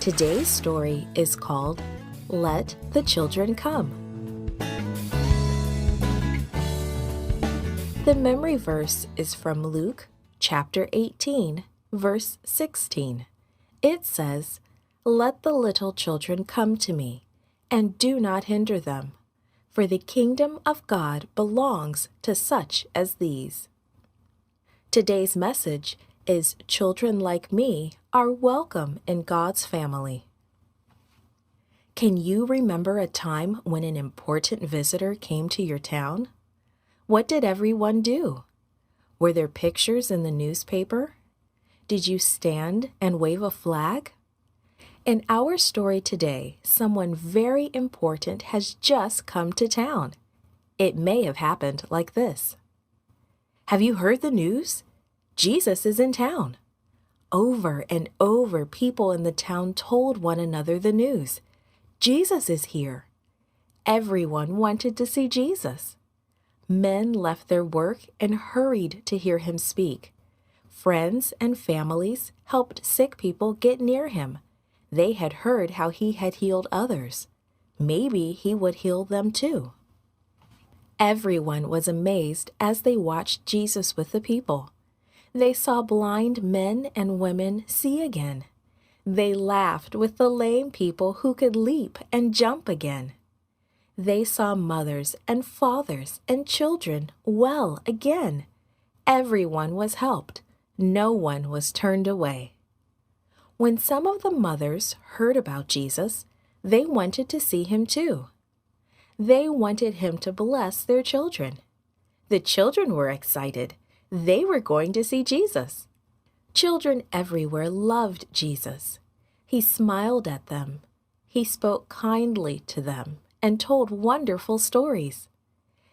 Today's story is called Let the Children Come. The memory verse is from Luke chapter 18, verse 16. It says, "Let the little children come to me, and do not hinder them, for the kingdom of God belongs to such as these." Today's message is children like me are welcome in God's family. Can you remember a time when an important visitor came to your town? What did everyone do? Were there pictures in the newspaper? Did you stand and wave a flag? In our story today, someone very important has just come to town. It may have happened like this. Have you heard the news? Jesus is in town. Over and over, people in the town told one another the news. Jesus is here. Everyone wanted to see Jesus. Men left their work and hurried to hear him speak. Friends and families helped sick people get near him. They had heard how he had healed others. Maybe he would heal them too. Everyone was amazed as they watched Jesus with the people. They saw blind men and women see again. They laughed with the lame people who could leap and jump again. They saw mothers and fathers and children well again. Everyone was helped. No one was turned away. When some of the mothers heard about Jesus, they wanted to see him too. They wanted him to bless their children. The children were excited. They were going to see Jesus. Children everywhere loved Jesus. He smiled at them. He spoke kindly to them and told wonderful stories.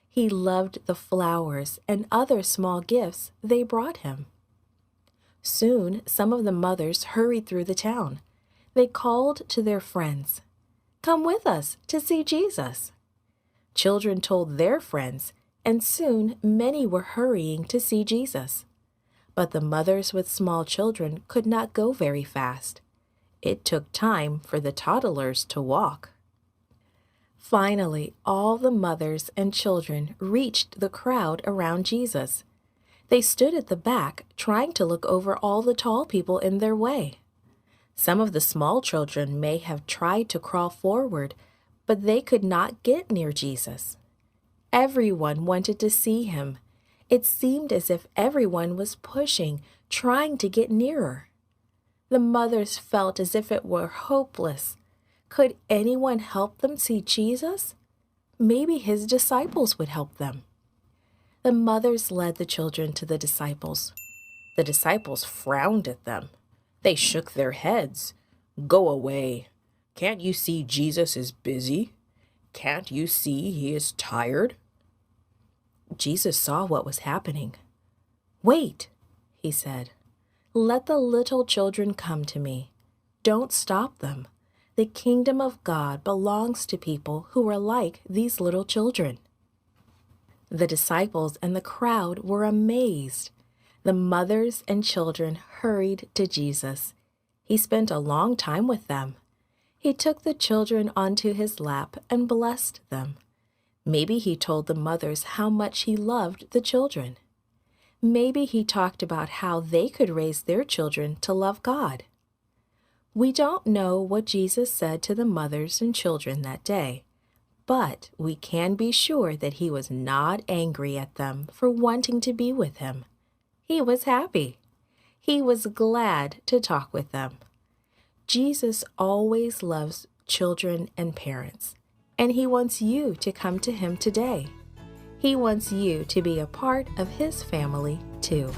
He loved the flowers and other small gifts they brought him. Soon, some of the mothers hurried through the town. They called to their friends, "Come with us to see Jesus." Children told their friends, and soon many were hurrying to see Jesus. But the mothers with small children could not go very fast. It took time for the toddlers to walk. Finally, all the mothers and children reached the crowd around Jesus. They stood at the back, trying to look over all the tall people in their way. Some of the small children may have tried to crawl forward, but they could not get near Jesus. Everyone wanted to see him. It seemed as if everyone was pushing, trying to get nearer. The mothers felt as if it were hopeless. Could anyone help them see Jesus? Maybe his disciples would help them. The mothers led the children to the disciples. The disciples frowned at them. They shook their heads. "Go away. Can't you see Jesus is busy? Can't you see he is tired?" Jesus saw what was happening. "Wait," he said. "Let the little children come to me. Don't stop them. The kingdom of God belongs to people who are like these little children." The disciples and the crowd were amazed. The mothers and children hurried to Jesus. He spent a long time with them. He took the children onto his lap and blessed them. Maybe he told the mothers how much he loved the children. Maybe he talked about how they could raise their children to love God. We don't know what Jesus said to the mothers and children that day, but we can be sure that he was not angry at them for wanting to be with him. He was happy. He was glad to talk with them. Jesus always loves children and parents, and he wants you to come to him today. He wants you to be a part of his family too.